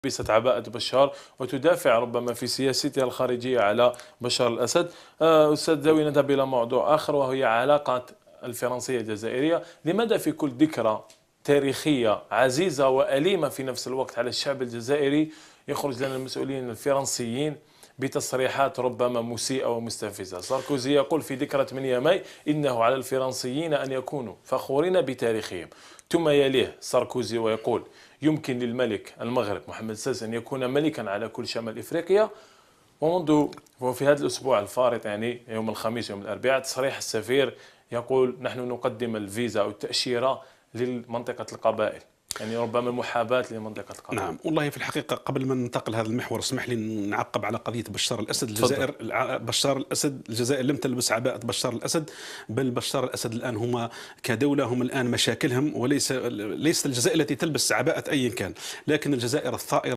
لبست عباءة بشار وتدافع ربما في سياستها الخارجية على بشار الأسد. أستاذ زاوي، نذهب إلى موضوع آخر وهي علاقات الفرنسية الجزائرية. لماذا في كل ذكرى تاريخية عزيزة وأليمة في نفس الوقت على الشعب الجزائري يخرج لنا المسؤولين الفرنسيين بتصريحات ربما مسيئة ومستفزة؟ ساركوزي يقول في ذكرى 8 ماي إنه على الفرنسيين أن يكونوا فخورين بتاريخهم، ثم يليه ساركوزي ويقول يمكن للملك المغرب محمد السادس أن يكون ملكا على كل شمال إفريقيا. وفي هذا الأسبوع الفارط يعني يوم الخميس يوم الأربعاء تصريح السفير يقول نحن نقدم الفيزا أو التأشيرة لمنطقة القبائل، يعني ربما محاباة لمنطقة القبائل. نعم والله في الحقيقة قبل ما ننتقل هذا المحور اسمح لي نعقب على قضية بشار الأسد. الجزائر لم تلبس عباءة بشار الأسد، بل بشار الأسد الآن هم كدولة هم الآن مشاكلهم، ليست الجزائر التي تلبس عباءة أي كان، لكن الجزائر الثائرة